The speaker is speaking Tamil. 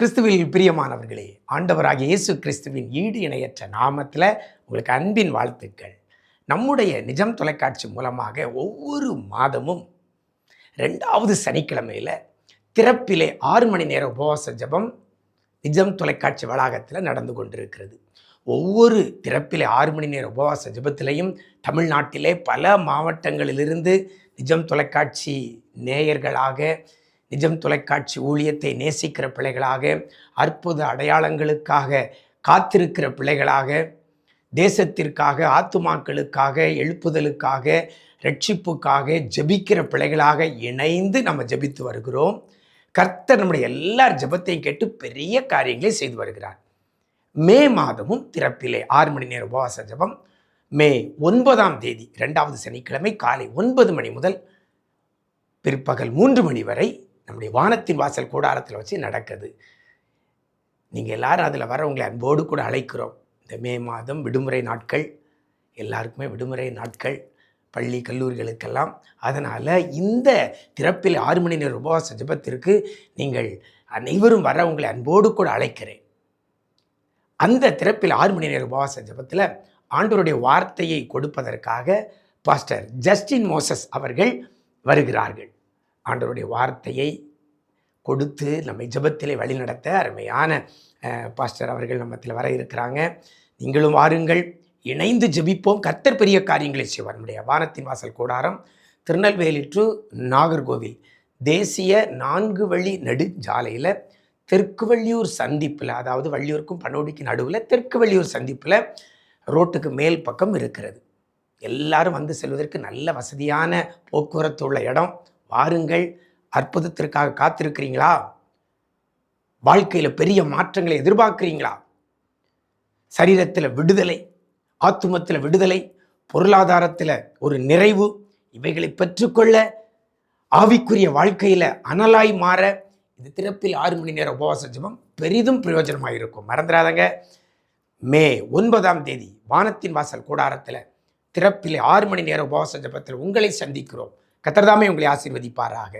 கிறிஸ்துவில் பிரியமானவர்களே, ஆண்டவராகிய இயேசு கிறிஸ்துவின் ஈடு இணையற்ற நாமத்தில் உங்களுக்கு அன்பின் வாழ்த்துக்கள். நம்முடைய நிஜம் தொலைக்காட்சி மூலமாக ஒவ்வொரு மாதமும் 2வது சனிக்கிழமையில் திறப்பிலே 6 மணி நேர உபவாச ஜெபம் நிஜம் தொலைக்காட்சி வளாகத்தில் நடந்து கொண்டிருக்கிறது. ஒவ்வொரு திறப்பிலே 6 மணி நேர உபவாச ஜெபத்திலையும் தமிழ்நாட்டிலே பல மாவட்டங்களிலிருந்து நிஜம் தொலைக்காட்சி நேயர்களாக, நிஜம் தொலைக்காட்சி ஊழியத்தை நேசிக்கிற பிள்ளைகளாக, அற்புத அடையாளங்களுக்காக காத்திருக்கிற பிள்ளைகளாக, தேசத்திற்காக, ஆத்துமாக்களுக்காக, எழுப்புதலுக்காக, ரட்சிப்புக்காக ஜெபிக்கிற பிள்ளைகளாக இணைந்து நம்ம ஜெபித்து வருகிறோம். கர்த்தர் நம்முடைய எல்லார் ஜெபத்தையும் கேட்டு பெரிய காரியங்களை செய்து வருகிறார். மே மாதமும் திறப்பிலே 6 மணி நேர உபவாச ஜெபம் மே 9ஆம் தேதி 2வது சனிக்கிழமை காலை 9 மணி முதல் பிற்பகல் 3 மணி வரை நம்முடைய வானத்தின் வாசல் கூடாரத்தில் வச்சு நடக்குது. நீங்கள் எல்லாரும் அதில் வரவங்களை அன்போடு கூட அழைக்கிறோம். இந்த மே மாதம் விடுமுறை நாட்கள், எல்லாருக்குமே விடுமுறை நாட்கள், பள்ளி கல்லூரிகளுக்கெல்லாம். அதனால் இந்த திறப்பில் 6 மணி நேர உபவாச ஜெபத்திற்கு நீங்கள் அனைவரும் வரவங்களை அன்போடு கூட அழைக்கிறேன். அந்த திறப்பில் 6 மணி நேர உபவாச ஜெபத்தில் ஆண்டவருடைய வார்த்தையை கொடுப்பதற்காக பாஸ்டர் ஜஸ்டின் மோசஸ் அவர்கள் வருகிறார்கள். ஆண்டவருடைய வார்த்தையை கொடுத்து நம்மை ஜெபத்திலே வழிநடத்த அருமையான பாஸ்டர் அவர்கள் நம்மத்தில் வர இருக்கிறாங்க. நீங்களும் வாருங்கள், இணைந்து ஜெபிப்போம். கர்த்தர் பெரிய காரியங்களை செய்வார். நம்முடைய வானத்தின் வாசல் கூடாரம் திருநெல்வேலி டு நாகர்கோவில் தேசிய 4 வழி நெடுஞ்சாலையில் தெற்கு வள்ளியூர் சந்திப்பில், அதாவது வள்ளியூருக்கும் பனோடிக்கு நடுவில் தெற்கு வள்ளியூர் சந்திப்பில் ரோட்டுக்கு மேல் பக்கம் இருக்கிறது. எல்லாரும் வந்து செல்வதற்கு நல்ல வசதியான போக்குவரத்து உள்ள இடம். வாருங்கள். அற்புதத்திற்காக காத்திருக்கிறீங்களா? வாழ்க்கையில் பெரிய மாற்றங்களை எதிர்பார்க்குறீங்களா? சரீரத்தில் விடுதலை, ஆத்துமத்தில் விடுதலை, பொருளாதாரத்தில் ஒரு நிறைவு, இவைகளை பெற்றுக்கொள்ள, ஆவிக்குரிய வாழ்க்கையில் அனலாய் மாற இது திறப்பில் 6 மணி நேர உபவாச ஜெபம் பெரிதும் பிரயோஜனமாக இருக்கும். மறந்துடாதங்க. மே 9ஆம் தேதி வானத்தின் வாசல் கூடாரத்தில் திறப்பில் 6 மணி நேர உபவாச ஜெபத்தில் உங்களை சந்திக்கிறோம். கர்த்தர் தாமே உங்களை ஆசீர்வதிப்பாராக.